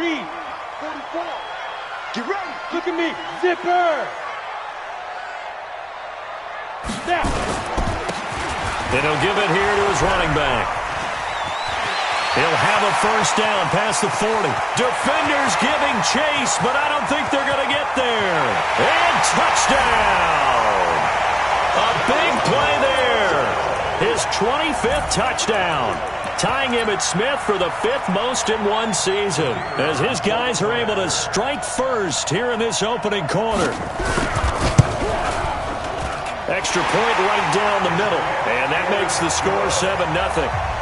Read. 44. Get ready. Look at me. Zipper. Snap. And he'll give it here to his running back. He'll have a first down past the 40. Defenders giving chase, but I don't think they're going to get there. And touchdown. A big play there. His 25th touchdown. Tying Emmitt Smith for the 5th most in one season. As his guys are able to strike first here in this opening quarter. Extra point right down the middle. And that makes the score 7-0.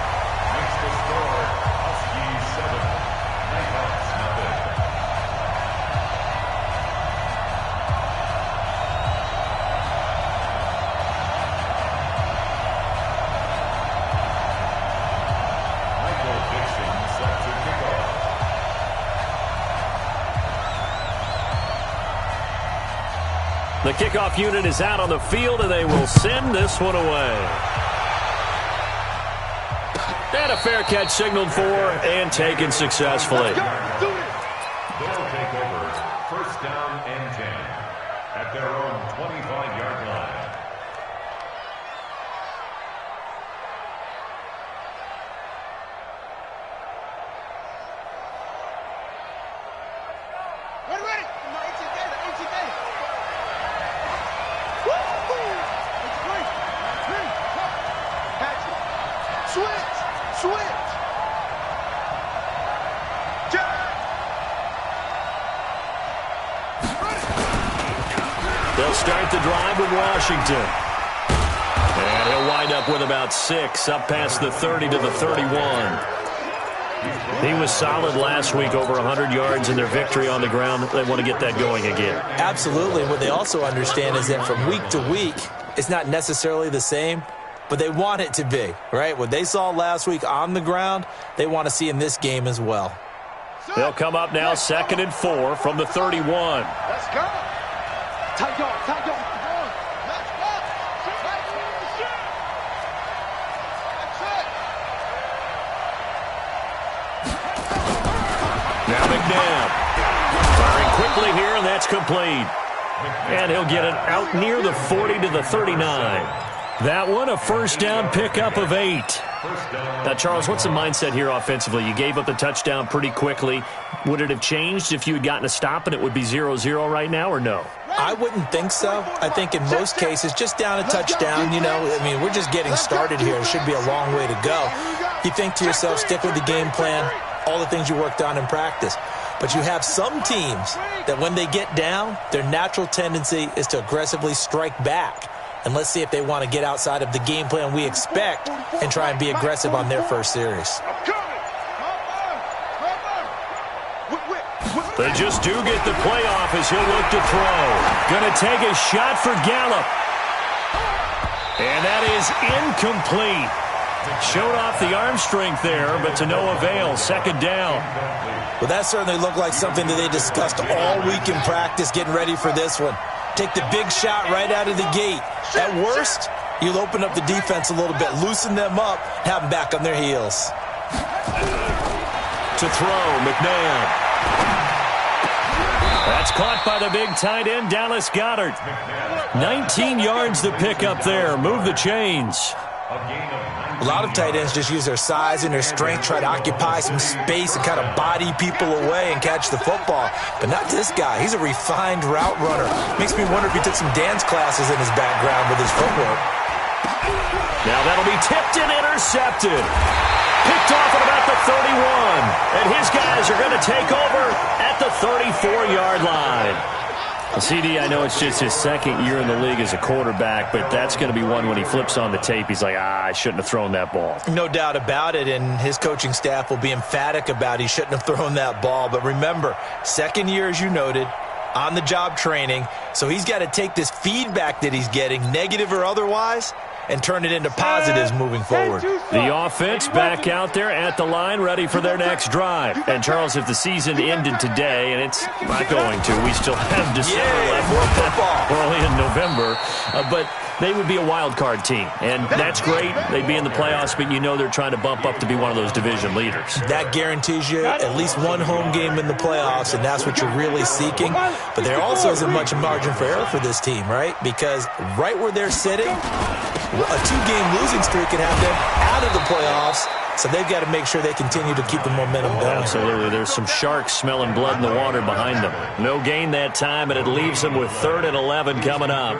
The kickoff unit is out on the field, and they will send this one away. And a fair catch signaled for and taken successfully. They'll take over first down and 10 at their own 25-yard line. They'll start the drive with Washington. And he'll wind up with about 6, up past the 30 to the 31. He was solid last week, over 100 yards in their victory on the ground. They want to get that going again. Absolutely. What they also understand is that from week to week, it's not necessarily the same, but they want it to be, right? What they saw last week on the ground, they want to see in this game as well. They'll come up now 2nd and 4 from the 31. Let's go. Tight dog, tight dog. Let's go. Now McNabb. Firing quickly here, and that's complete. And he'll get it out near the 40 to the 39. That one, a first down pickup of 8. Now, Charles, what's the mindset here offensively? You gave up the touchdown pretty quickly. Would it have changed if you had gotten a stop and it would be 0-0 right now, or no? I wouldn't think so. I think in most cases, just down a touchdown, I mean, we're just getting started here. It should be a long way to go. You think to yourself, stick with the game plan, all the things you worked on in practice. But you have some teams that when they get down, their natural tendency is to aggressively strike back. And let's see if they want to get outside of the game plan we expect and try and be aggressive on their first series. They just do get the play off as he'll look to throw. Going to take a shot for Gallup. And that is incomplete. Showed off the arm strength there, but to no avail. 2nd down. Well, that certainly looked like something that they discussed all week in practice, getting ready for this one. Take the big shot right out of the gate. At worst, you'll open up the defense a little bit, loosen them up, have them back on their heels. To throw, McNabb. That's caught by the big tight end, Dallas Goedert. 19 yards to pick up there. Move the chains. A lot of tight ends just use their size and their strength, try to occupy some space and kind of body people away and catch the football. But not this guy. He's a refined route runner. Makes me wonder if he took some dance classes in his background with his footwork. Now that'll be tipped and intercepted. Picked off at about the 31. And his guys are going to take over at the 34-yard line. Well, CD, I know it's just his 2nd year in the league as a quarterback, but that's going to be one when he flips on the tape, he's like, I shouldn't have thrown that ball. No doubt about it, and his coaching staff will be emphatic about he shouldn't have thrown that ball. But remember, 2nd year, as you noted, on-the-job training, so he's got to take this feedback that he's getting, negative or otherwise, and turn it into positives moving forward. The offense back out there at the line, ready for their next drive. And, Charles, if the season ended today, and it's not going to, we still have December left. More football. Early in November. But they would be a wild card team. And that's great. They'd be in the playoffs, but you know they're trying to bump up to be one of those division leaders. That guarantees you at least one home game in the playoffs, and that's what you're really seeking. But there also isn't much margin for error for this team, right? Because right where they're sitting, a 2-game losing streak can have them out of the playoffs. So they've got to make sure they continue to keep the momentum going. Absolutely. There's some sharks smelling blood in the water behind them. No gain that time, and it leaves them with 3rd and 11 coming up.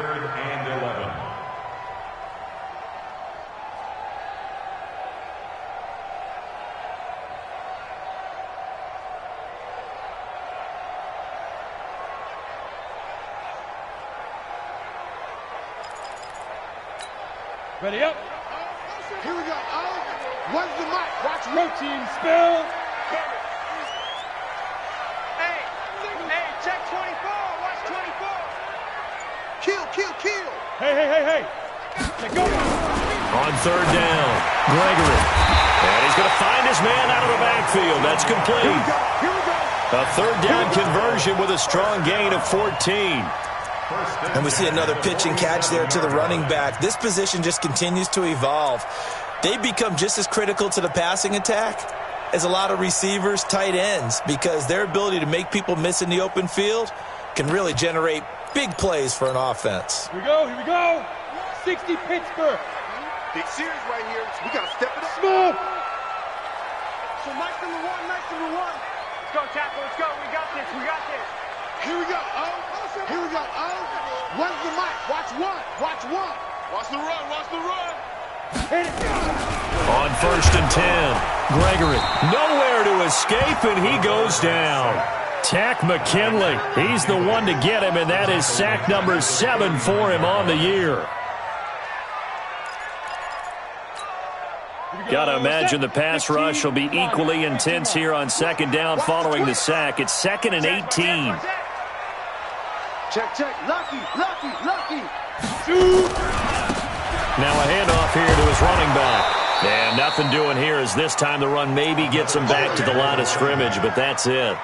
Ready up. Here we go. What's the mic? Watch road team spill. Hey, check 24. Watch 24. Kill. Hey. Let go. On 3rd down, Gregory. And he's going to find his man out of the backfield. That's complete. Here we go. A 3rd down conversion with a strong gain of 14. And we see another pitch and catch there to the running back. This position just continues to evolve. They become just as critical to the passing attack as a lot of receivers, tight ends, because their ability to make people miss in the open field can really generate big plays for an offense. Here we go. 60 Pittsburgh. Big series right here. We got to step it up. Smooth. So nice number one. Let's go, tackle. Let's go. We got this. Here we go. What's the mic? Watch one. Watch the run. On 1st and 10, Gregory nowhere to escape, and he goes down. Tack McKinley, he's the one to get him, and that is sack number 7 for him on the year. Got to imagine the pass rush will be equally intense here on 2nd down following the sack. It's 2nd and 18. Check. Lucky. Now a handoff here to his running back. And nothing doing here as this time the run maybe gets him back to the line of scrimmage, but that's it.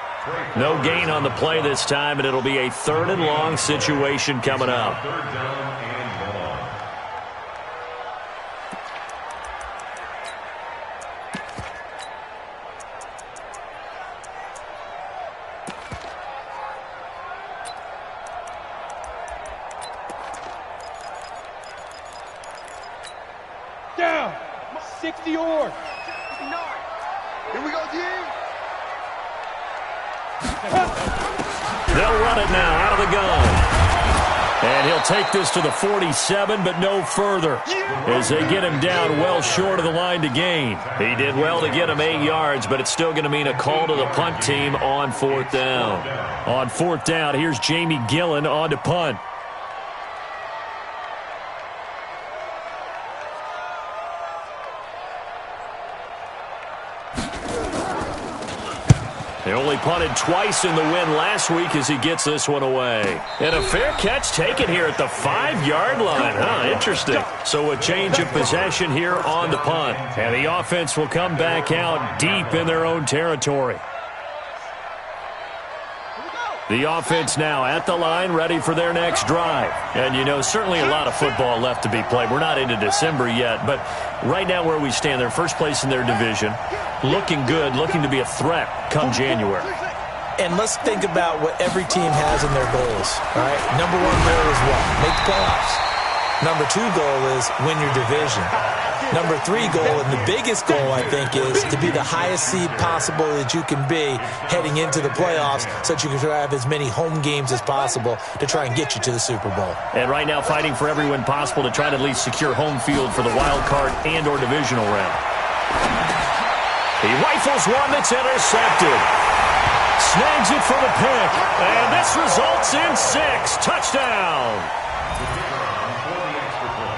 No gain on the play this time, and it'll be a 3rd and long situation coming up. 3rd down and long. Down. 60 or. Here we go, D. They'll run it now out of the gun. And he'll take this to the 47, but no further, as they get him down well short of the line to gain. He did well to get him 8 yards, but it's still going to mean a call to the punt team on 4th down. On 4th down, here's Jamie Gillen on to punt. They only punted twice in the win last week as he gets this one away. And a fair catch taken here at the 5-yard line. Interesting. So a change of possession here on the punt. And the offense will come back out deep in their own territory. The offense now at the line, ready for their next drive. And, you know, certainly a lot of football left to be played. We're not into December yet, but right now where we stand, they're first place in their division, looking good, looking to be a threat come January. And let's think about what every team has in their goals, all right? Number 1 goal is what? Make the playoffs. Number 2 goal is win your division. Number 3 goal, and the biggest goal, I think, is to be the highest seed possible that you can be heading into the playoffs so that you can have as many home games as possible to try and get you to the Super Bowl. And right now fighting for every win possible to try to at least secure home field for the wild card and or divisional round. He rifles one that's intercepted. Snags it for the pick. And this results in 6. Touchdown.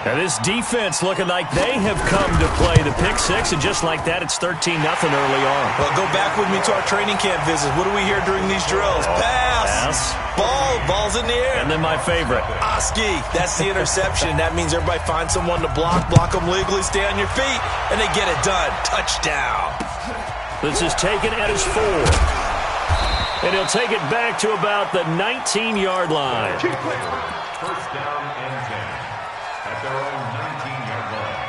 And this defense looking like they have come to play the pick 6, and just like that, it's 13-0 early on. Well, go back with me to our training camp visits. What do we hear during these drills? Pass. Ball's in the air. And then my favorite. Oski, that's the interception. That means everybody finds someone to block them legally, stay on your feet, and they get it done. Touchdown. This is taken at his 4. And he'll take it back to about the 19-yard line. First down and 10. at their own 19-yard line.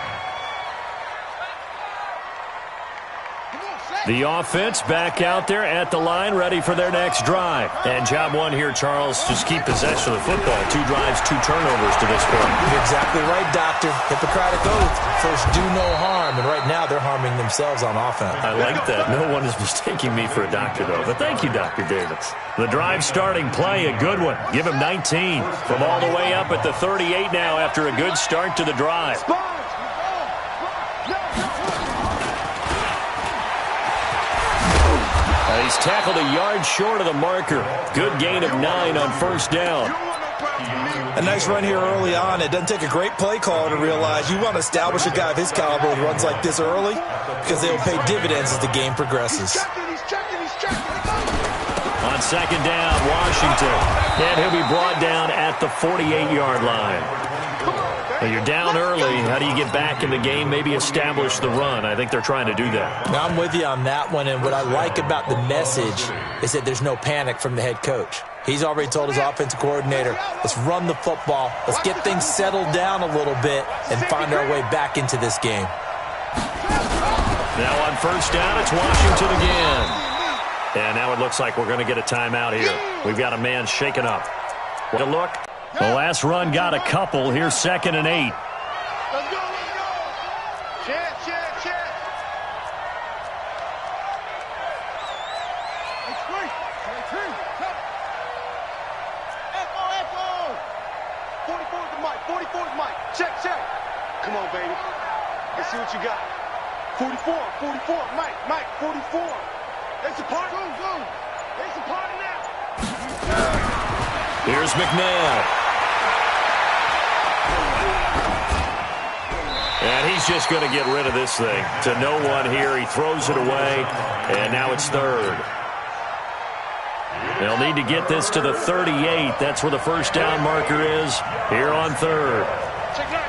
The offense back out there at the line, ready for their next drive. And job one here, Charles, just keep possession of the football. 2 drives, 2 turnovers to this point. You're exactly right, Doctor. Hippocratic oath. First, do no harm. And right now, they're harming themselves on offense. I like that. No one is mistaking me for a doctor, though. But thank you, Dr. Davis. The drive starting play, a good one. Give him 19. From all the way up at the 38 now after a good start to the drive. He's tackled a yard short of the marker. Good gain of 9 on first down. A nice run here early on. It doesn't take a great play caller to realize you want to establish a guy of his caliber with runs like this early because they'll pay dividends as the game progresses. On second down, Washington. And he'll be brought down at the 48-yard line. Well, you're down early. How do you get back in the game? Maybe establish the run. I think they're trying to do that. Now, I'm with you on that one, and what I like about the message is that there's no panic from the head coach. He's already told his offensive coordinator, let's run the football, let's get things settled down a little bit, and find our way back into this game. Now on first down, it's Washington again. And now it looks like we're going to get a timeout here. We've got a man shaken up. What a look. The last run got a couple. Here's 2nd and 8. Let's go, let's go. Chance. It's free. Echo. 44's the mic. 44's mic. Check. Come on, baby. Let's see what you got. 44. Mike, 44. There's a party. Go. There's a party now. Here's McNabb. And he's just going to get rid of this thing. To no one here. He throws it away. And now it's 3rd. They'll need to get this to the 38. That's where the first down marker is. Here on 3rd. Check nine.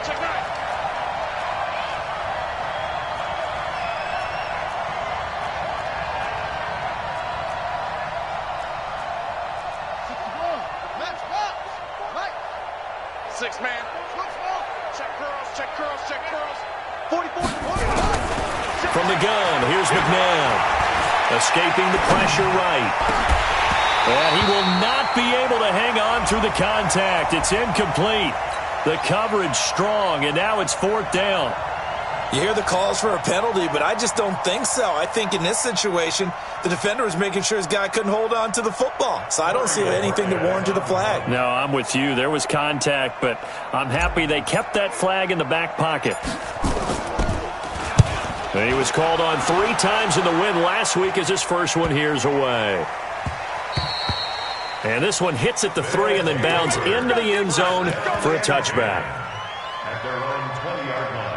Six man. Check curls. 44. From the gun, here's McNabb. Escaping the pressure right. And he will not be able to hang on through the contact. It's incomplete. The coverage strong, and now it's 4th down. You hear the calls for a penalty, but I just don't think so. I think in this situation, the defender was making sure his guy couldn't hold on to the football. So I don't see anything that warranted a flag. No, I'm with you. There was contact, but I'm happy they kept that flag in the back pocket. He was called on 3 times in the win last week as his first one here's away. And this one hits at the 3 and then bounds into the end zone for a touchback. At their own 20-yard line.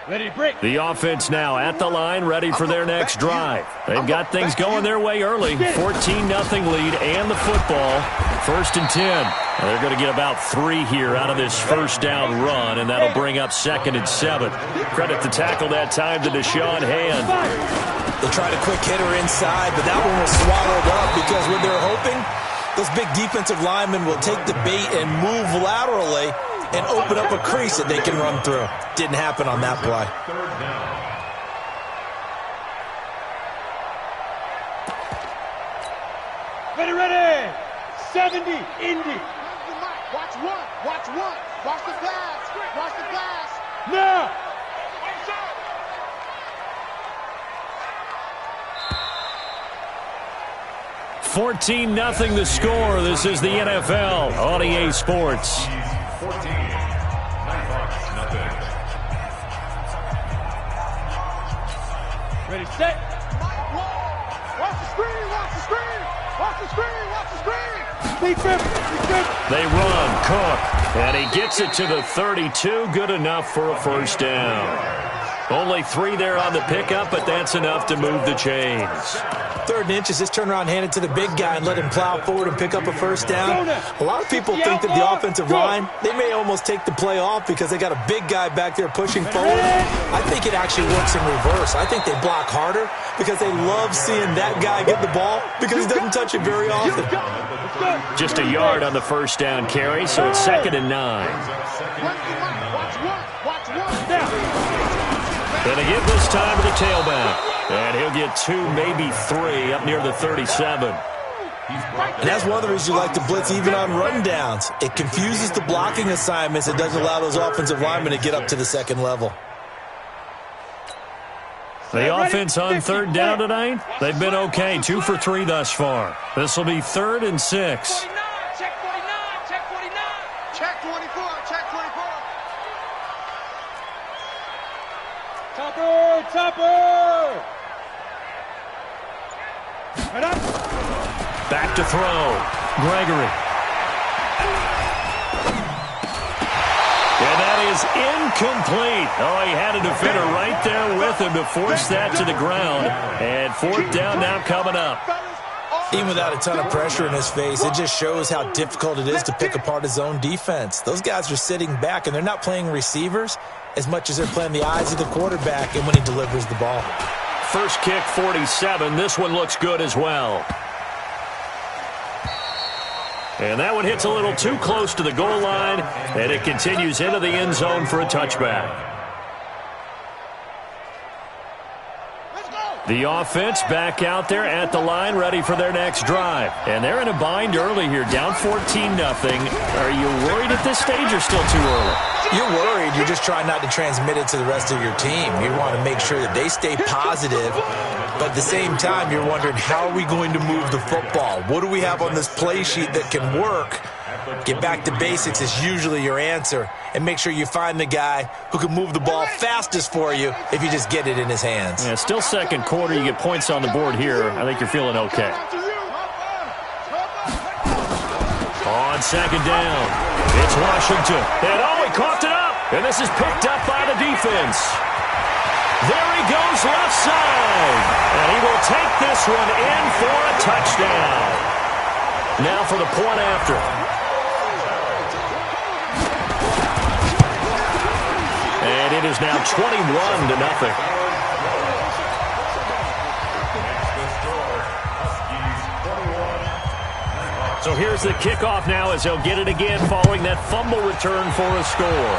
Ready to break. The offense now at the line, ready for their next drive. They've got things going their way early. 14-0 lead and the football. 1st and 10. They're going to get about 3 here out of this first down run, and that'll bring up 2nd and 7. Credit the tackle that time to Deshaun Hand. They tried a quick hitter inside, but that one was swallowed up because when they're hoping, those big defensive linemen will take the bait and move laterally and open up a crease that they can run through. Didn't happen on that play. 3rd down. Ready. 70, Indy. Watch one. Watch the glass. Now. 14-0 the score. This is the NFL on EA Sports. 14. Nighthawks, nothing. Ready, set. Watch the screen. Big grip. They run, Cook, and he gets it to the 32. Good enough for a first down. Only 3 there on the pickup, but that's enough to move the chains. 3rd and inches, just turn around, hand it to the big guy, and let him plow forward and pick up a first down. A lot of people think that the offensive line, they may almost take the play off because they got a big guy back there pushing forward. I think it actually works in reverse. I think they block harder because they love seeing that guy get the ball because he doesn't touch it very often. Just a yard on the first down carry, so it's 2nd and 9. Going to give this time to the tailback. And he'll get 2, maybe 3 up near the 37. And that's one of the reasons you like to blitz even on run downs. It confuses the blocking assignments. It doesn't allow those offensive linemen to get up to the 2nd level. The offense on 3rd down tonight, they've been okay. 2 for 3 thus far. This will be 3rd and 6. Check 49, check 49. Check 24, check 24. Topper! Back to throw. Gregory. And that is incomplete. Oh, he had a defender right there with him to force that to the ground. And 4th down now coming up. Even without a ton of pressure in his face, it just shows how difficult it is to pick apart his own defense. Those guys are sitting back, and they're not playing receivers as much as they're playing the eyes of the quarterback and when he delivers the ball. First kick, 47. This one looks good as well. And that one hits a little too close to the goal line, and it continues into the end zone for a touchback. The offense back out there at the line, ready for their next drive. And they're in a bind early here, down 14-0. Are you worried at this stage or still too early? You're worried. You're just trying not to transmit it to the rest of your team. You want to make sure that they stay positive, but at the same time, you're wondering, how are we going to move the football? What do we have on this play sheet that can work? Get back to basics is usually your answer, and make sure you find the guy who can move the ball fastest for you if you just get it in his hands. Yeah, still 2nd quarter. You get points on the board here. I think you're feeling okay. On 2nd down, it's Washington. And he coughed it up. And this is picked up by the defense. There he goes left side. And he will take this one in for a touchdown. Now for the point after. And it is now 21-0. So here's the kickoff now as they'll get it again following that fumble return for a score.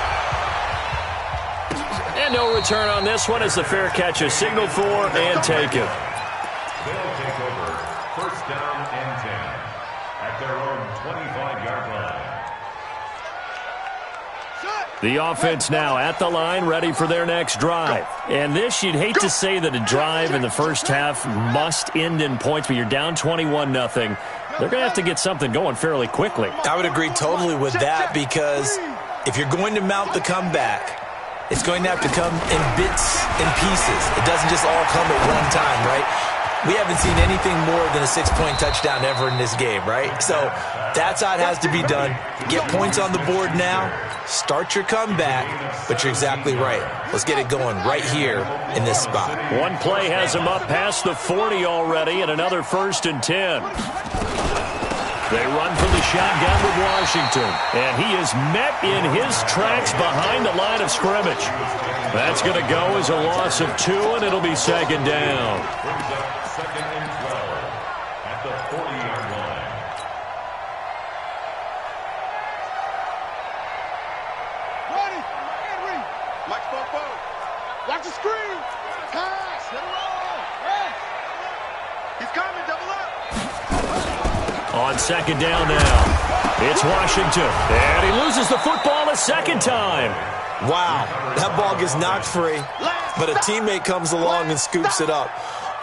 And no return on this one as the fair catch is signaled for and taken. They'll take over 1st down and 10 at their own 25-yard line. The offense now at the line, ready for their next drive. And this, you'd hate to say that a drive in the first half must end in points, but you're down 21-0. They're going to have to get something going fairly quickly. I would agree totally with that, because if you're going to mount the comeback, it's going to have to come in bits and pieces. It doesn't just all come at one time, right? We haven't seen anything more than a 6-point touchdown ever in this game, right? So that's how it has to be done. Get points on the board now. Start your comeback, but you're exactly right. Let's get it going right here in this spot. One play has him up past the 40 already, and another 1st and 10. They run from the shotgun with Washington, and he is met in his tracks behind the line of scrimmage. That's going to go as a loss of 2, and it'll be 2nd down. 2nd and 12 at the 40-yard line. Ready, Henry. Mike's bump forward. Watch the screen. Pass. Hit a roll. Yes. He's coming. Double up. On 2nd down now, it's Washington, and he loses the football a 2nd time. Wow, that ball gets knocked free, but a teammate comes along and scoops it up.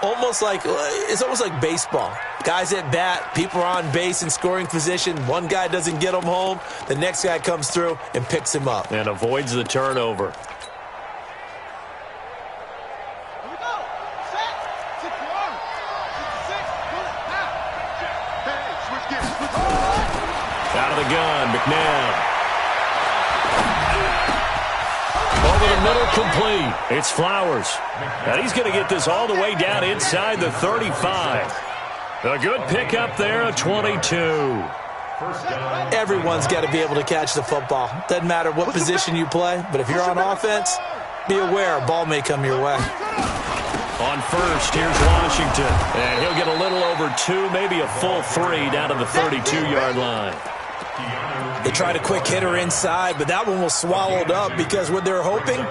It's almost like baseball. Guys at bat, people are on base in scoring position. One guy doesn't get him home. The next guy comes through and picks him up. And avoids the turnover. Here we go. Set. 61. 66. Hey, switch gears. Out of the gun, McNabb. Over over the middle, complete. It's Flowers. And he's going to get this all the way down inside the 35. A good pickup there, a 22. Everyone's got to be able to catch the football. Doesn't matter what position you play, but if you're on offense, be aware a ball may come your way. On first, here's Washington. And he'll get a little over 2, maybe a full 3 down to the 32-yard line. They tried a quick hitter inside, but that one was swallowed up because what they're hoping,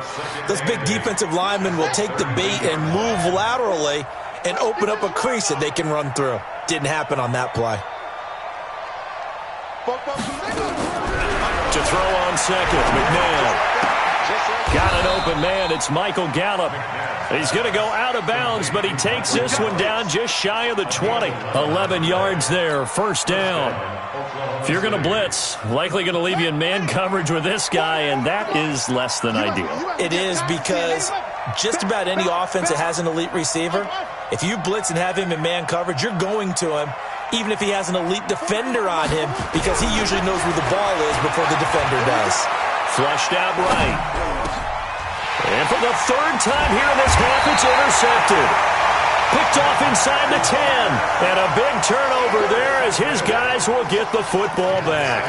those big defensive linemen will take the bait and move laterally and open up a crease that they can run through. Didn't happen on that play. To throw on second, McNabb. Got an open man. It's Michael Gallup. He's going to go out of bounds, but he takes this one down just shy of the 20. 11 yards there, first down. If you're going to blitz, likely going to leave you in man coverage with this guy, and that is less than ideal. It is because just about any offense that has an elite receiver, if you blitz and have him in man coverage, you're going to him, even if he has an elite defender on him, because he usually knows where the ball is before the defender does. Flushed out right. And for the third time here in this half, it's intercepted. Picked off inside the 10. And a big turnover there as his guys will get the football back.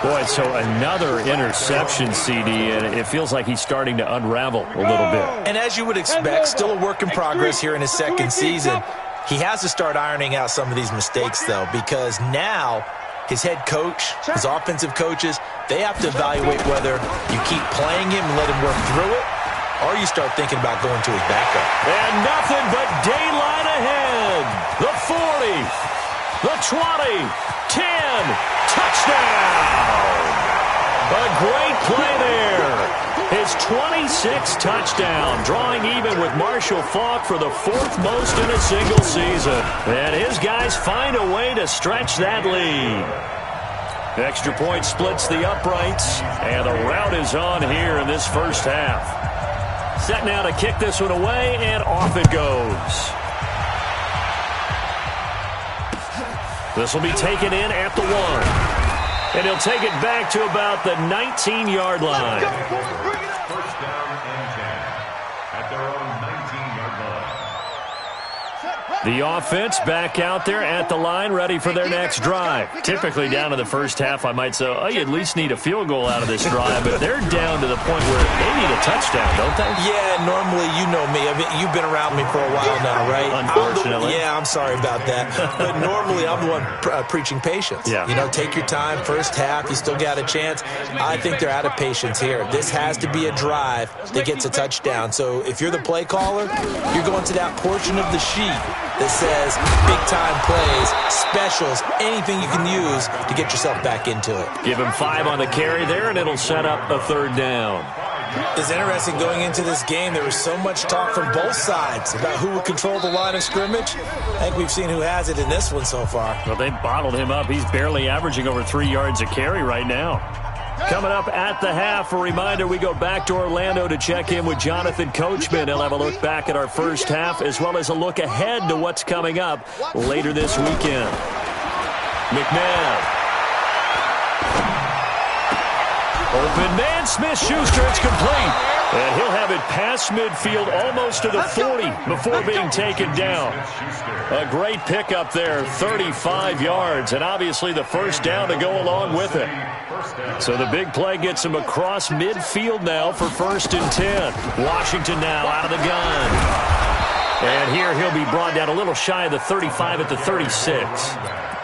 Boy, so another interception, CD, and it feels like he's starting to unravel a little bit. And as you would expect, still a work in progress here in his second season. He has to start ironing out some of these mistakes, though, because now his head coach, his offensive coaches, they have to evaluate whether you keep playing him and let him work through it, or you start thinking about going to his backup. And nothing but daylight ahead. The 40, the 20, 10, touchdown. A great play there. His 26th touchdown, drawing even with Marshall Faulk for the 4th most in a single season. And his guys find a way to stretch that lead. The extra point splits the uprights, and the rout is on here in this first half. Set now to kick this one away, and off it goes. This will be taken in at the 1. And he'll take it back to about the 19-yard line. First down and 10 at their own 19-yard line. The offense back out there at the line, ready for their next drive. Typically down in the first half, I might say, oh, you at least need a field goal out of this drive, but they're down to the point where they need a touchdown, don't they? Yeah, normally, you know me. I mean, you've been around me for a while now, right? Unfortunately. I'm sorry about that. But normally, I'm the one preaching patience. Yeah. You know, take your time, first half, you still got a chance. I think they're out of patience here. This has to be a drive that gets a touchdown. So if you're the play caller, you're going to that portion of the sheet that says big-time plays, specials, anything you can use to get yourself back into it. Give him 5 on the carry there, and it'll set up a third down. It's interesting going into this game. There was so much talk from both sides about who would control the line of scrimmage. I think we've seen who has it in this one so far. Well, they bottled him up. He's barely averaging over 3 yards a carry right now. Coming up at the half, a reminder, we go back to Orlando to check in with Jonathan Coachman. He'll have a look back at our first half as well as a look ahead to what's coming up later this weekend. McNabb. Open man, Smith-Schuster, it's complete. And he'll have it past midfield almost to the 40 before being taken down. A great pickup there, 35 yards, and obviously the first down to go along with it. So the big play gets him across midfield now for 1st and 10. Washington now out of the gun. And here he'll be brought down a little shy of the 35 at the 36.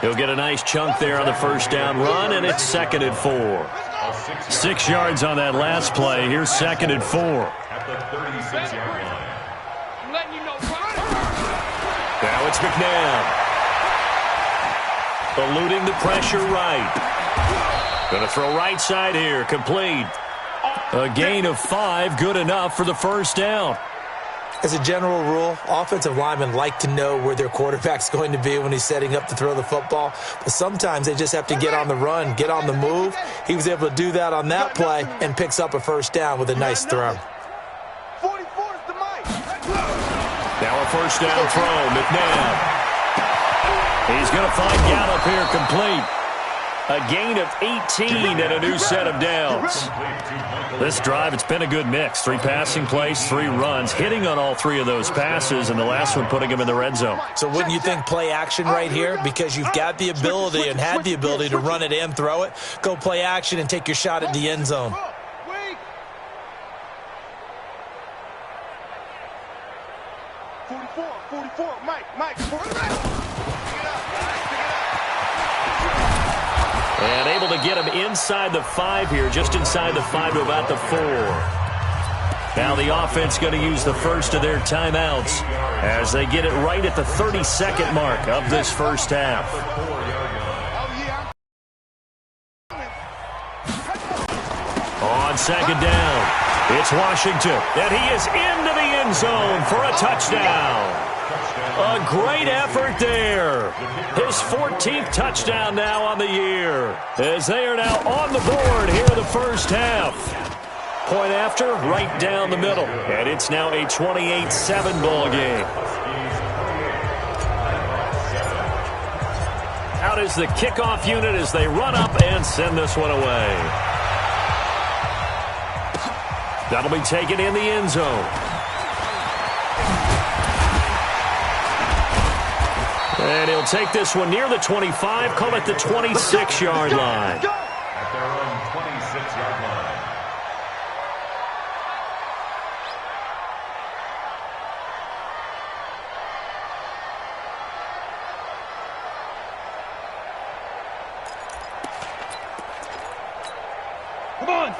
He'll get a nice chunk there on the first down run, and it's 2nd and 4. 6 yards on that last play. Here's 2nd and 4. At the 36-yard line. Now it's McNabb. Eluding the pressure right. Going to throw right side here. Complete. A gain of 5. Good enough for the first down. As a general rule, offensive linemen like to know where their quarterback's going to be when he's setting up to throw the football. But sometimes they just have to get on the run, get on the move. He was able to do that on that play and picks up a first down with a nice throw. Now a first down throw. McNabb. He's going to find Gallup here complete. A gain of 18 and a new set of downs. This drive, it's been a good mix. 3 passing plays, 3 runs, hitting on all 3 of those passes, and the last one putting him in the red zone. So wouldn't you think play action right here? Because you've got the ability and had the ability to run it in, throw it, go play action, and take your shot at the end zone. 44, Mike. And able to get him inside the 5 here, just inside the 5 to about the 4. Now the offense going to use the first of their timeouts as they get it right at the 32nd mark of this first half. On second down, it's Washington, and he is into the end zone for a touchdown. A great effort there. His 14th touchdown now on the year, as they are now on the board here in the first half. Point after, right down the middle, and it's now a 28-7 ball game. Out is the kickoff unit as they run up and send this one away. That'll be taken in the end zone. And he'll take this one near the 25, call it the 26-yard line. At their own 26-yard line.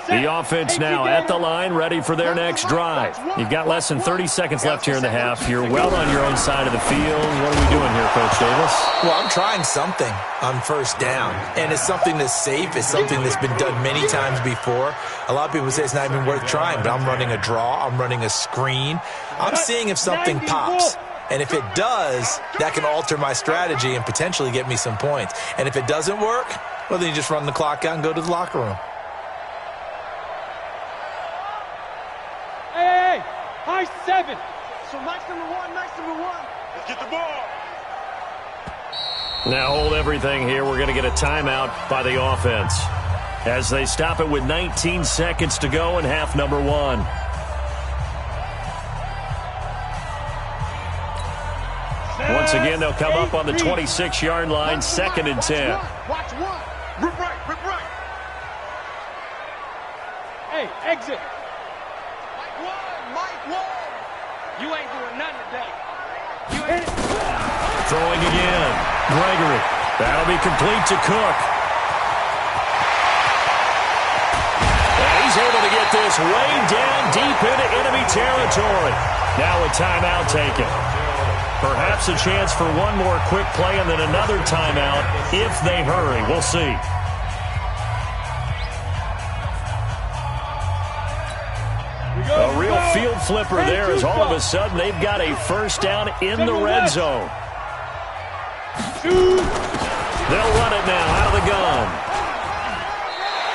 The offense now at the line, ready for their next drive. You've got less than 30 seconds left here in the half. You're well on your own side of the field. What are we doing here, Coach Davis? Well, I'm trying something on first down, and it's something that's safe. It's something that's been done many times before. A lot of people say it's not even worth trying, but I'm running a draw. I'm running a screen. I'm seeing if something pops. And if it does, that can alter my strategy and potentially get me some points. And if it doesn't work, well, then you just run the clock out and go to the locker room. High 7. So Mike's number 1. Let's get the ball. Now hold everything here. We're going to get a timeout by the offense as they stop it with 19 seconds to go in half number 1. Once again, they'll come up on the 26-yard line, 2nd and 10. Watch one. Rip right. Hey, exit. Mike one. You ain't doing nothing today. Throwing again. Gregory. That'll be complete to Cook. And he's able to get this way down deep into enemy territory. Now a timeout taken. Perhaps a chance for one more quick play and then another timeout if they hurry. We'll see. A real field flipper there as all of a sudden they've got a first down in the red zone. They'll run it now out of the gun.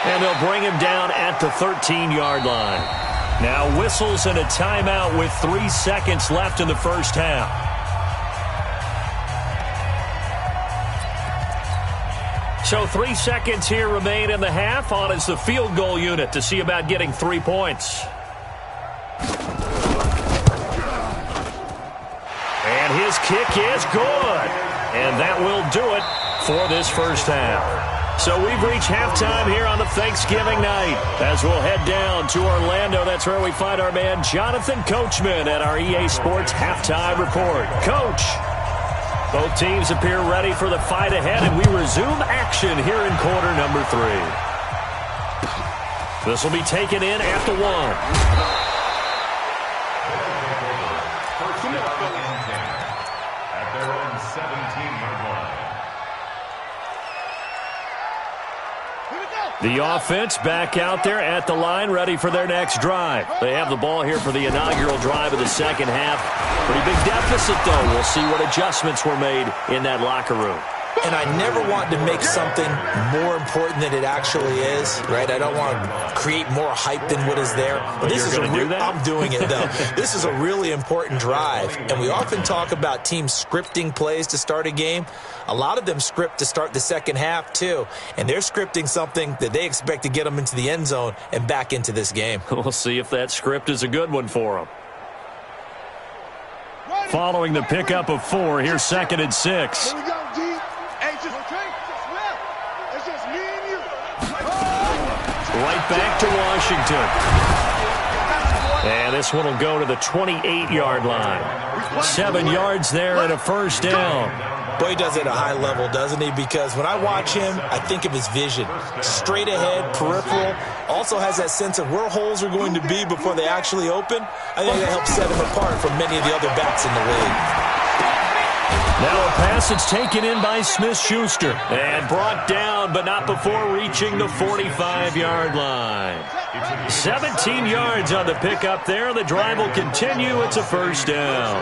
And they'll bring him down at the 13-yard line. Now whistles and a timeout with 3 seconds left in the first half. So 3 seconds here remain in the half. On is the field goal unit to see about getting 3 points. And his kick is good. And that will do it for this first half. So we've reached halftime here on the Thanksgiving night. As we'll head down to Orlando, that's where we find our man Jonathan Coachman at our EA Sports Halftime Report. Coach, both teams appear ready for the fight ahead, and we resume action here in quarter number 3. This will be taken in at the 1. The offense back out there at the line, ready for their next drive. They have the ball here for the inaugural drive of the second half. Pretty big deficit, though. We'll see what adjustments were made in that locker room. And I never want to make something more important than it actually is, right? I don't want to create more hype than what is there. But this is I'm doing it, though. This is a really important drive. And we often talk about teams scripting plays to start a game. A lot of them script to start the second half, too. And they're scripting something that they expect to get them into the end zone and back into this game. We'll see if that script is a good one for them. Following the pickup of 4, here's 2nd and 6. Here we go, D. Hey, just it's just me and you. Right back to Washington. And this one will go to the 28-yard line. 7 yards there and a first down. Boy, he does it at a high level, doesn't he? Because when I watch him, I think of his vision. Straight ahead, peripheral. Also has that sense of where holes are going to be before they actually open. I think that helps set him apart from many of the other backs in the league. Now a pass that's taken in by Smith-Schuster. And brought down, but not before reaching the 45-yard line. 17 yards on the pickup there. The drive will continue. It's a first down.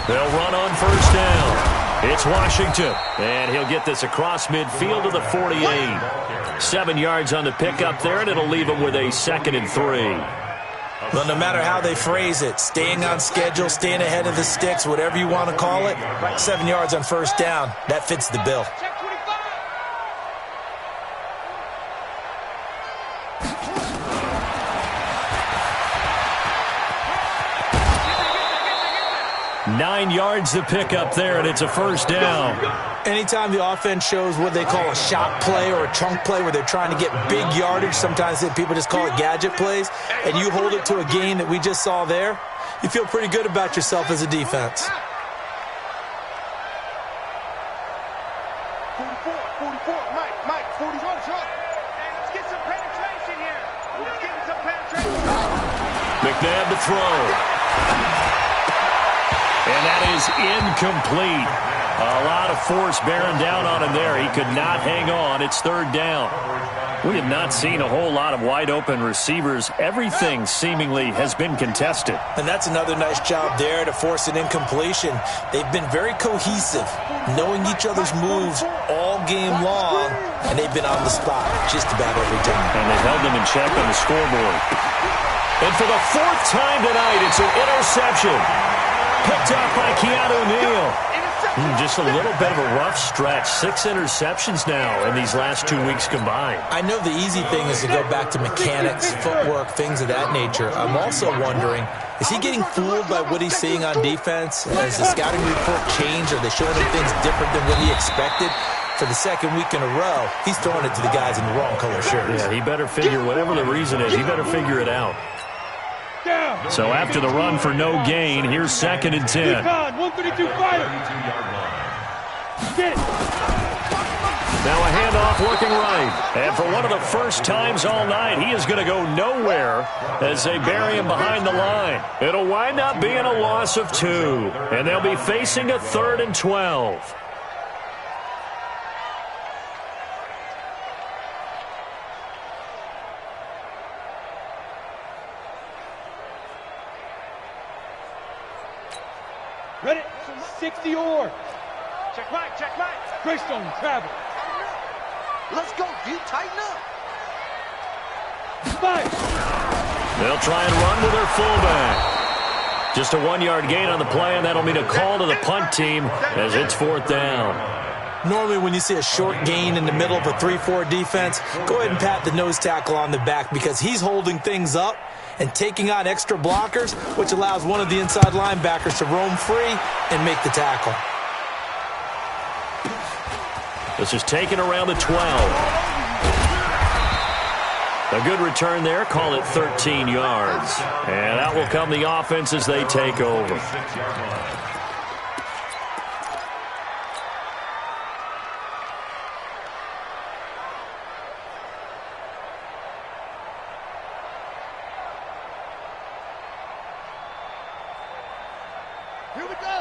They'll run on first down. It's Washington. And he'll get this across midfield to the 48. 7 yards on the pickup there, and it'll leave him with a 2nd and 3. Well, no matter how they phrase it, staying on schedule, staying ahead of the sticks, whatever you want to call it, 7 yards on first down, that fits the bill. Check 25. 9 yards to pick up there, and it's a first down. Anytime the offense shows what they call a shot play or a chunk play where they're trying to get big yardage, sometimes people just call it gadget plays, and you hold it to a gain that we just saw there, you feel pretty good about yourself as a defense. 44, Mike, 40, shot. Hey, let's get some penetration here. Let's get some penetration. McNabb to throw. And that is incomplete. A lot of force bearing down on him there. He could not hang on. It's third down. We have not seen a whole lot of wide-open receivers. Everything seemingly has been contested. And that's another nice job there to force an incompletion. They've been very cohesive, knowing each other's moves all game long, and they've been on the spot just about every time. And they held them in check on the scoreboard. And for the 4th time tonight, it's an interception. Picked up by Keanu Neal. Just a little bit of a rough stretch. 6 interceptions now in these last 2 weeks combined. I know the easy thing is to go back to mechanics, footwork, things of that nature. I'm also wondering, is he getting fooled by what he's seeing on defense? Has the scouting report changed? Are they showing him things different than what he expected? For the 2nd week in a row, he's throwing it to the guys in the wrong color shirts. Yeah, he better figure, whatever the reason is, he better figure it out. So after the run for no gain, here's 2nd and 10. 132 fighter. Get it. Now a handoff looking right. And for one of the first times all night, he is going to go nowhere as they bury him behind the line. It'll wind up being a loss of 2. And they'll be facing a 3rd and 12. Ready? 60 or. Check Mike. Greystone, travel. Let's go, dude. Tighten up. 5. They'll try and run with their fullback. Just a 1-yard gain on the play, and that'll mean a call to the punt team as it's 4th down. Normally when you see a short gain in the middle of a 3-4 defense, go ahead and pat the nose tackle on the back because he's holding things up and taking on extra blockers, which allows one of the inside linebackers to roam free and make the tackle. This is taken around the 12. A good return there. Call it 13 yards. And that will come the offense as they take over.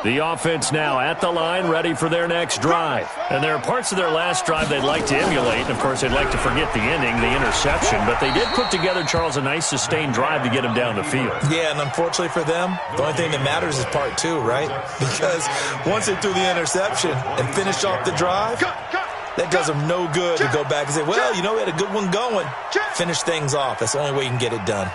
The offense now at the line, ready for their next drive. And there are parts of their last drive they'd like to emulate. And, of course, they'd like to forget the ending, the interception. But they did put together, Charles, a nice sustained drive to get them down the field. Yeah, and unfortunately for them, the only thing that matters is part two, right? Because once they threw the interception and finished off the drive, that does them no good to go back and say, well, you know, we had a good one going. Finish things off. That's the only way you can get it done.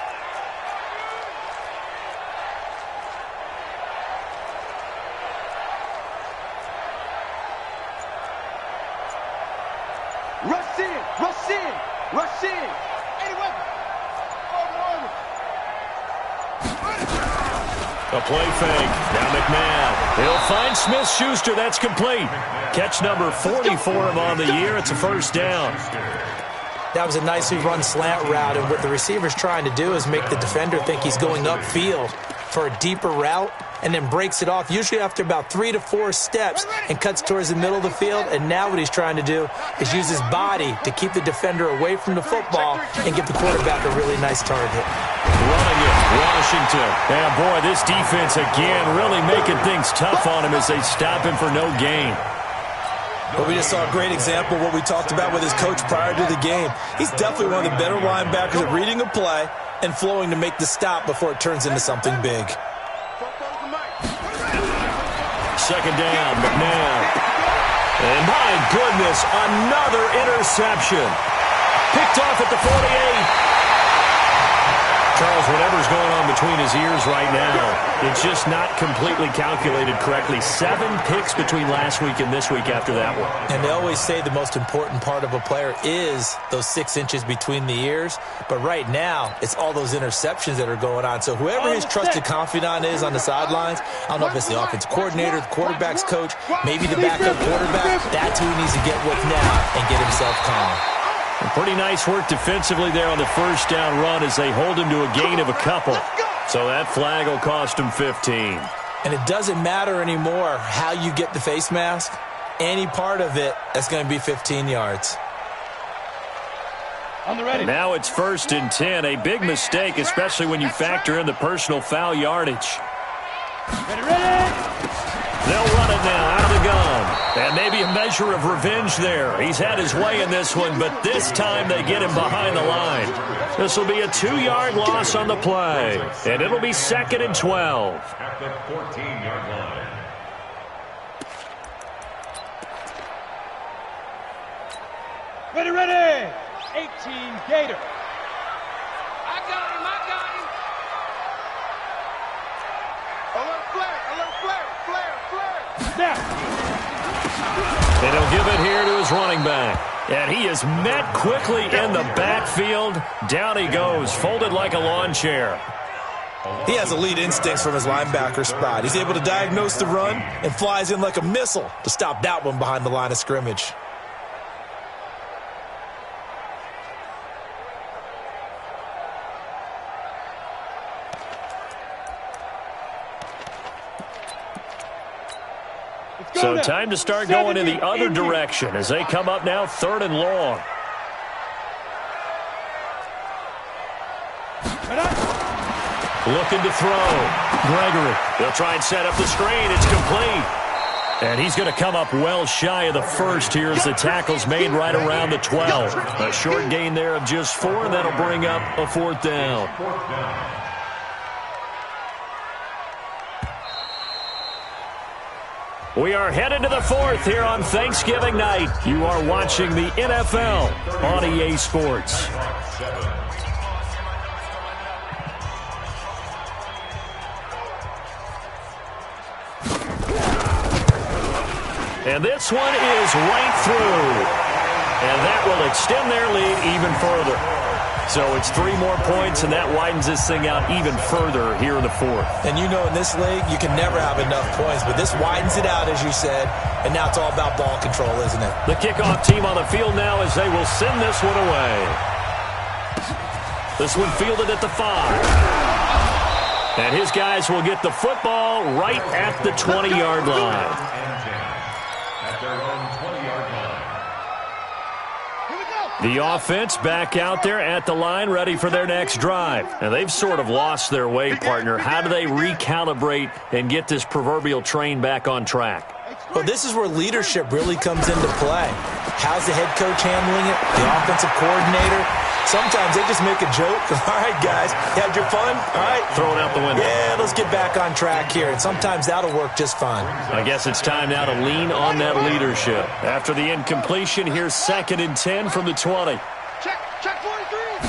Rush in. Anyway. A play fake. Now McNabb. He'll find Smith-Schuster. That's complete. Catch number 44 of him on the year. It's a first down. That was a nicely run slant route, and what the receiver's trying to do is make the defender think he's going upfield for a deeper route, and then breaks it off, usually after about 3 to 4 steps, and cuts towards the middle of the field. And now what he's trying to do is use his body to keep the defender away from the football and give the quarterback a really nice target. Running it, Washington. And boy, this defense again really making things tough on him as they stop him for no gain. But we just saw a great example of what we talked about with his coach prior to the game. He's definitely one of the better linebackers at reading a play and flowing to make the stop before it turns into something big. Second down, McNabb. And my goodness, another interception. Picked off at the 48. Charles, whatever's going on between his ears right now, it's just not completely calculated correctly. 7 picks between last week and this week after that one. And they always say the most important part of a player is those 6 inches between the ears. But right now, it's all those interceptions that are going on. So whoever his trusted confidant is on the sidelines, I don't know if it's the offensive coordinator, the quarterback's coach, maybe the backup quarterback, that's who he needs to get with now and get himself calm. Pretty nice work defensively there on the first down run as they hold him to a gain of a couple. So that flag will cost him 15. And it doesn't matter anymore how you get the face mask. Any part of it, that's going to be 15 yards. On the ready. Now it's 1st and 10. A big mistake, especially when you factor in the personal foul yardage. Ready. They'll run it now out of the gun. And maybe a measure of revenge there. He's had his way in this one, but this time they get him behind the line. This will be a 2-yard loss on the play. And it'll be 2nd and 12. At the 14-yard line. Ready. 18 Gator. I got him. Flare. And he'll give it here to his running back. And he is met quickly in the backfield. Down he goes, folded like a lawn chair. He has elite instincts from his linebacker spot. He's able to diagnose the run and flies in like a missile to stop that one behind the line of scrimmage. So time to start going in the other direction as they come up now 3rd and long. Looking to throw. Gregory. They'll try and set up the screen. It's complete. And he's going to come up well shy of the first here as the tackle's made right around the 12. A short gain there of just 4, and that'll bring up a 4th down. We are headed to the 4th here on Thanksgiving night. You are watching the NFL on EA Sports. And this one is right through. And that will extend their lead even further. So it's 3 more points, and that widens this thing out even further here in the 4th. And you know in this league, you can never have enough points, but this widens it out, as you said, and now it's all about ball control, isn't it? The kickoff team on the field now as they will send this one away. This one fielded at the 5. And his guys will get the football right at the 20-yard line. The offense back out there at the line, ready for their next drive. Now, they've sort of lost their way, partner. How do they recalibrate and get this proverbial train back on track? Well, this is where leadership really comes into play. How's the head coach handling it? The offensive coordinator? Sometimes they just make a joke. All right, guys, you had your fun? All right. Throw it out the window. Yeah, let's get back on track here. And sometimes that'll work just fine. I guess it's time now to lean on that leadership. After the incompletion, here's 2nd and 10 from the 20. Check 43.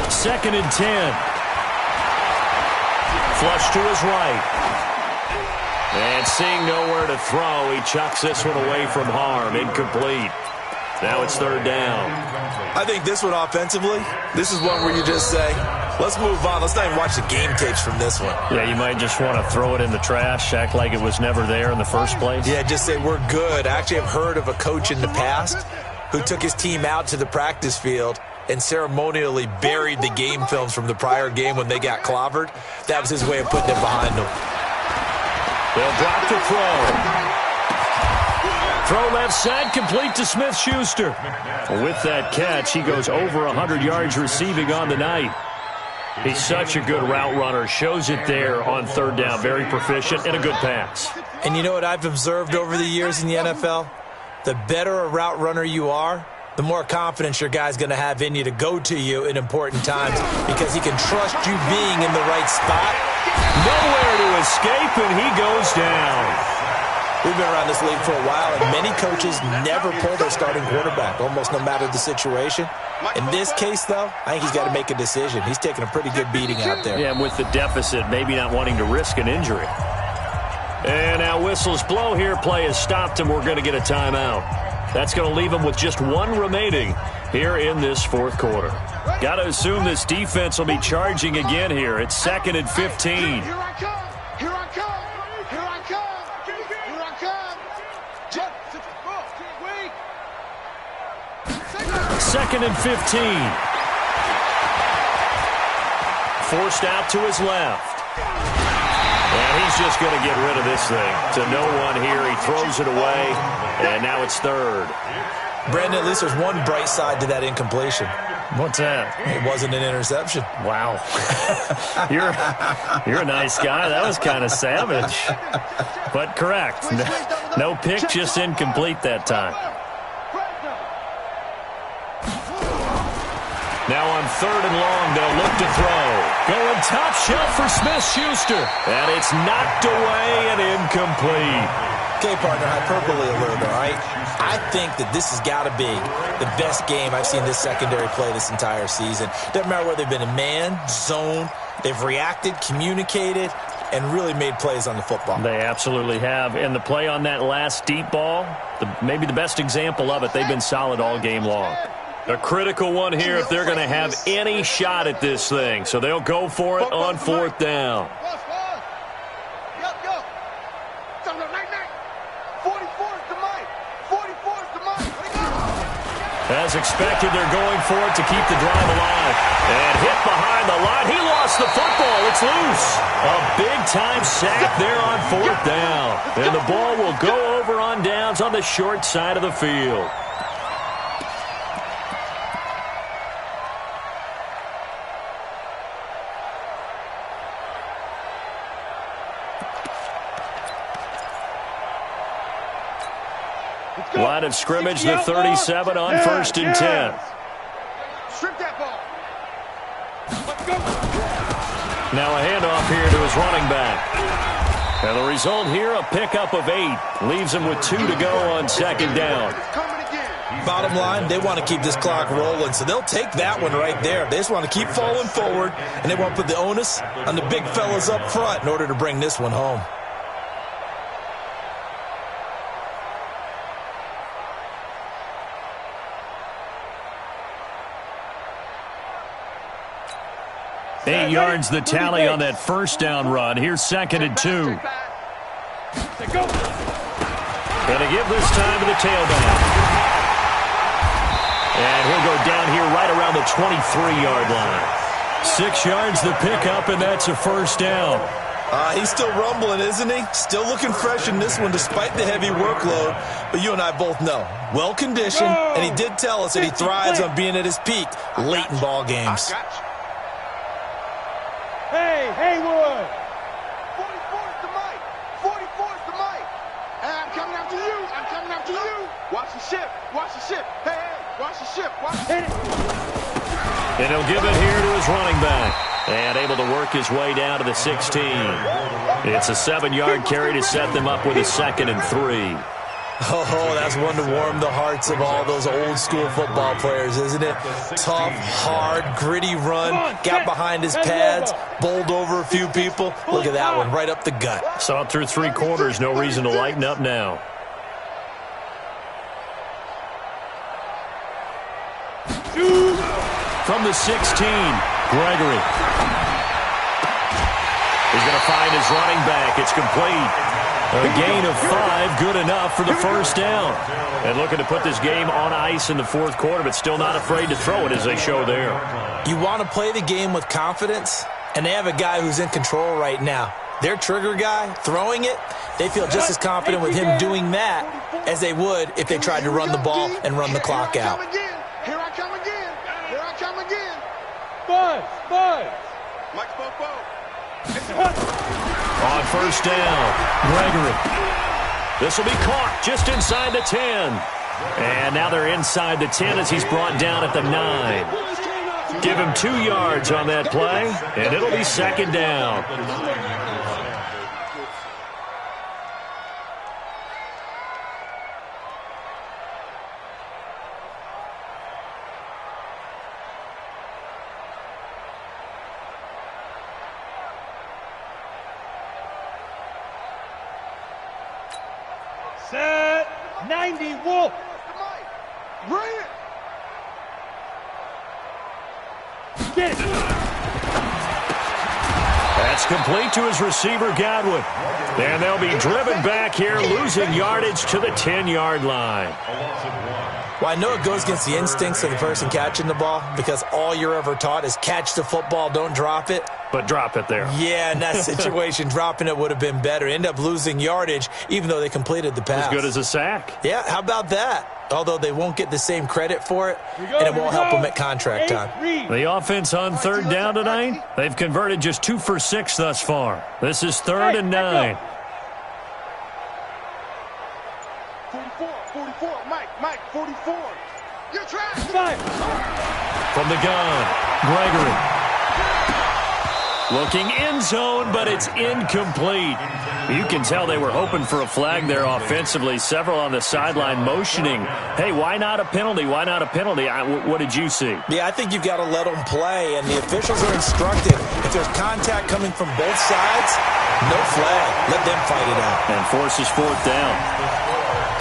2nd and 10. Flush to his right. And seeing nowhere to throw, he chucks this one away from harm. Incomplete. Now it's 3rd down. I think this one offensively, this is one where you just say, let's move on. Let's not even watch the game tapes from this one. Yeah, you might just want to throw it in the trash, act like it was never there in the first place. Yeah, just say we're good. I actually have heard of a coach in the past who took his team out to the practice field and ceremonially buried the game films from the prior game when they got clobbered. That was his way of putting it behind them. They'll drop to throw. Throw left side, complete to Smith-Schuster. With that catch, he goes over 100 yards receiving on the night. He's such a good route runner. Shows it there on 3rd down. Very proficient and a good pass. And you know what I've observed over the years in the NFL? The better a route runner you are, the more confidence your guy's going to have in you to go to you in important times because he can trust you being in the right spot. Nowhere to escape, and he goes down. We've been around this league for a while, and many coaches never pull their starting quarterback, almost no matter the situation. In this case, though, I think he's got to make a decision. He's taking a pretty good beating out there. Yeah, and with the deficit, maybe not wanting to risk an injury. And now whistles blow here. Play has stopped, and we're going to get a timeout. That's going to leave him with just one remaining here in this 4th quarter. Got to assume this defense will be charging again here. It's 2nd and 15. Here I come. Here I come. Here I come. Here I come. 2nd and 15. Forced out to his left. And he's just going to get rid of this thing. To no one here. He throws it away. And now it's 3rd. Brandon, at least there's one bright side to that incompletion. What's that? It wasn't an interception. Wow. You're a nice guy. That was kind of savage. But correct. No pick, just incomplete that time. Now on 3rd and long, they'll look to throw. Going top shelf for Smith-Schuster. And it's knocked away and incomplete. Okay, partner, hyperbole a little bit, all right? I think that this has got to be the best game I've seen this secondary play this entire season. Doesn't matter whether they've been in man, zone, they've reacted, communicated, and really made plays on the football. They absolutely have. And the play on that last deep ball, maybe the best example of it, they've been solid all game long. A critical one here if they're going to have any shot at this thing. So they'll go for it on 4th down. As expected, they're going for it to keep the drive alive. And hit behind the line. He lost the football. It's loose. A big-time sack there on 4th down. And the ball will go over on downs on the short side of the field. Line of scrimmage, the 37 on 1st and 10. Strip that ball. Let's go. Now a handoff here to his running back. And the result here, a pickup of 8. Leaves him with 2 to go on 2nd down. Bottom line, they want to keep this clock rolling, so they'll take that one right there. They just want to keep falling forward, and they want to put the onus on the big fellas up front in order to bring this one home. Eight yards the tally on that 1st down run. Here's 2nd and 2. Going to give this time to the tailback. And he'll go down here right around the 23-yard line. 6 yards the pickup, and that's a 1st down. He's still rumbling, isn't he? Still looking fresh in this one despite the heavy workload. But you and I both know, well-conditioned, and he did tell us that he thrives on being at his peak late in ball games. Hey, Haywood! 44's the mic. 44's the mic. Hey, I'm coming after you. I'm coming after you. Watch the ship. Watch the ship. Hey, watch the ship. Watch the ship. And he'll give it here to his running back. And able to work his way down to the 16. It's a 7-yard carry to set them up with a 2nd and 3. Oh, that's one to warm the hearts of all those old-school football players, isn't it? Tough, hard, gritty run, got behind his pads, bowled over a few people. Look at that one, right up the gut. Saw it through 3 quarters, no reason to lighten up now. From the 16, Gregory. He's going to find his running back. It's complete. A gain of 5, good enough for the first down. And looking to put this game on ice in the 4th quarter, but still not afraid to throw it as they show there. You want to play the game with confidence, and they have a guy who's in control right now. Their trigger guy, throwing it, they feel just as confident with him doing that as they would if they tried to run the ball and run the clock out. Here I come again. Here I come again. Buzz! Mike Bobo. On first down, Gregory. This will be caught just inside the 10. And now they're inside the 10 as he's brought down at the 9. Give him 2 yards on that play, and it'll be 2nd down. Set 90 Wolf. Bring it. Get it. That's complete to his receiver, Godwin. And they'll be driven back here, losing yardage to the 10-yard line. Well, I know it goes against the instincts of the person catching the ball because all you're ever taught is catch the football, don't drop it. But drop it there. Yeah, in that situation, dropping it would have been better. End up losing yardage, even though they completed the pass. As good as a sack. Yeah, how about that? Although they won't get the same credit for it, and it won't help them at contract time. The offense on 3rd down tonight, they've converted just 2 for 6 thus far. This is 3rd and 9. 44, Mike, 44. You're trash. From the gun, Gregory. Looking end zone, but it's incomplete. You can tell they were hoping for a flag there offensively. Several on the sideline motioning. Hey, why not a penalty? Why not a penalty? What did you see? Yeah, I think you've got to let them play, and the officials are instructed. If there's contact coming from both sides, no flag. Let them fight it out. And forces 4th down.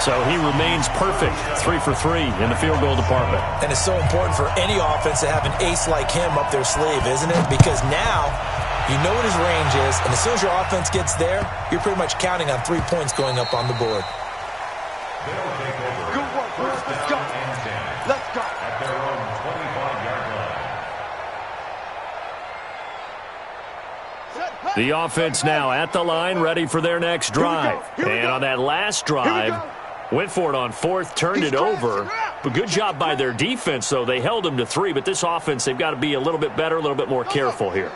So he remains perfect, 3 for 3 in the field goal department. And it's so important for any offense to have an ace like him up their sleeve, isn't it? Because now you know what his range is, and as soon as your offense gets there, you're pretty much counting on 3 points going up on the board. Good work, boys. Let's go. Let's go. At their own 25-yard line. The offense now at the line, ready for their next drive. And on that last drive, went for it on 4th, turned it over. But good job by their defense, though. They held them to 3, but this offense, they've got to be a little bit better, a little bit more careful here.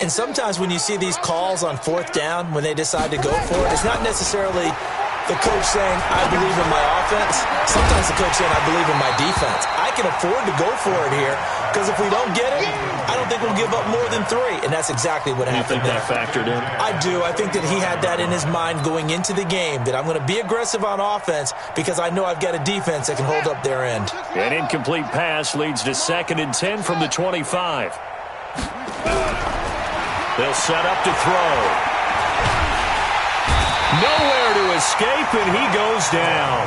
And sometimes when you see these calls on 4th down, when they decide to go for it, it's not necessarily the coach saying, I believe in my offense. Sometimes the coach saying, I believe in my defense. I can afford to go for it here because if we don't get it, I don't think we'll give up more than 3. And that's exactly what happened. You think that factored in? I do. I think that he had that in his mind going into the game, that I'm going to be aggressive on offense because I know I've got a defense that can hold up their end. An incomplete pass leads to 2nd and 10 from the 25. They'll set up to throw. Nowhere to escape, and he goes down.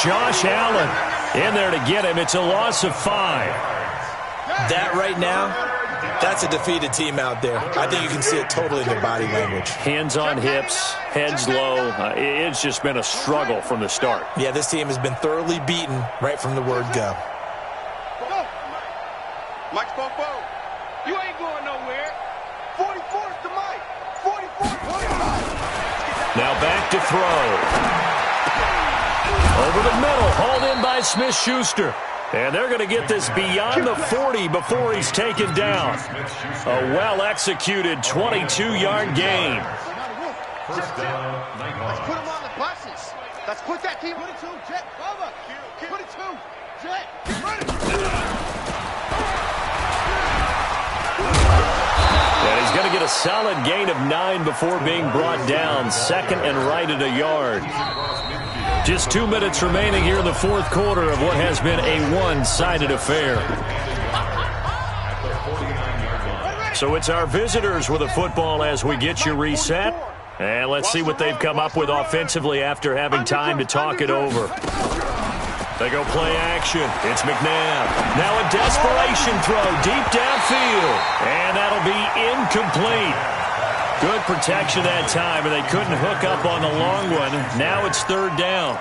Josh Allen in there to get him. It's a loss of 5. That right now, that's a defeated team out there. I think you can see it totally in their body language. Hands on hips, heads low. It's just been a struggle from the start. Yeah, this team has been thoroughly beaten right from the word go. Mike Bobo. You ain't going nowhere. 44's the mic. 44. Now back to throw. Over the middle, hauled in by Smith-Schuster. And they're going to get this beyond the 40 before he's taken down. A well-executed 22-yard gain. First down, Let's put him on the buses. Let's put that team. 22, Jet, cover. 22, Jet, get ready. And he's going to get a solid gain of 9 before being brought down. Second and right at a yard. Just 2 minutes remaining here in the fourth quarter of what has been a one-sided affair. So it's our visitors with a football as we get you reset. And let's see what they've come up with offensively after having time to talk it over. They go play action. It's McNabb. Now a desperation throw deep downfield. And that'll be incomplete. Good protection that time, and they couldn't hook up on the long one. Now it's third down.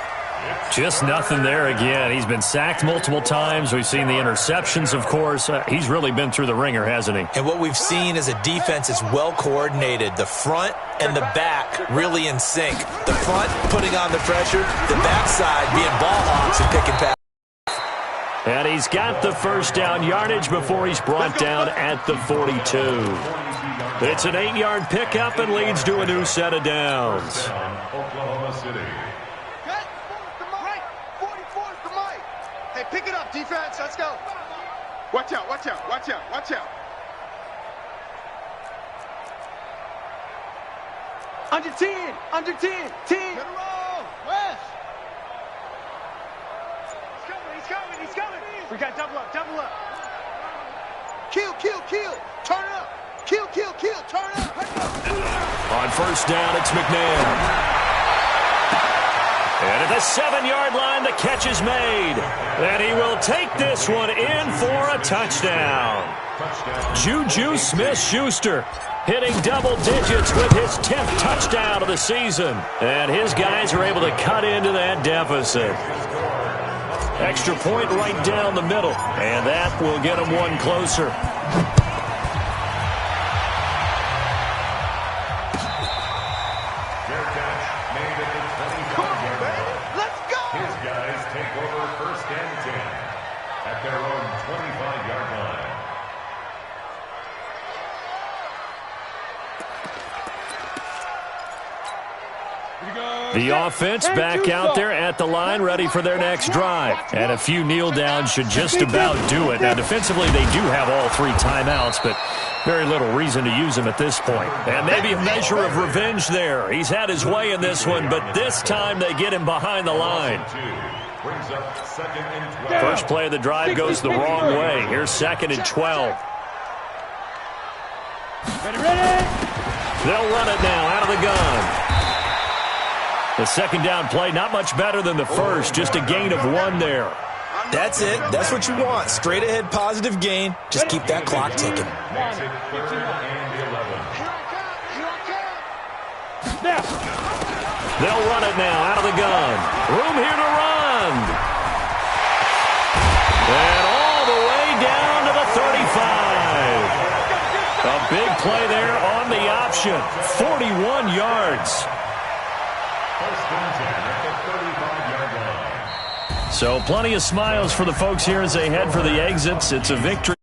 Just nothing there again. He's been sacked multiple times. We've seen the interceptions, of course. He's really been through the ringer, hasn't he? And what we've seen is a defense is well coordinated. The front and the back really in sync. The front putting on the pressure, the backside being ball hawks and picking passes. And he's got the first down yardage before he's brought down at the 42. It's an 8-yard pickup and leads to a new set of downs. Oklahoma City. Hey, pick it up, defense. Let's go. Watch out, watch out, watch out, watch out. Under 10, under 10, 10. Get a roll, West. He's coming. We got double up. Kill, turn it up. Kill, turn it up. On first down, it's McNabb. And at the 7-yard line, the catch is made. And he will take this one in for a touchdown. Juju Smith-Schuster hitting double digits with his 10th touchdown of the season. And his guys are able to cut into that deficit. Extra point right down the middle. And that will get him one closer. The offense back out there at the line, ready for their next drive. And a few kneel downs should just about do it. Now, defensively, they do have all 3 timeouts, but very little reason to use them at this point. And maybe a measure of revenge there. He's had his way in this one, but this time they get him behind the line. First play of the drive goes the wrong way. Here's 2nd and 12. Ready. They'll run it now out of the gun. The second down play, not much better than the first, just a gain of 1 there. That's it. That's what you want. Straight ahead, positive gain. Just keep that clock ticking. They'll run it now out of the gun. Room here to run. And all the way down to the 35. A big play there on the option. 41 yards. So plenty of smiles for the folks here as they head for the exits. It's a victory.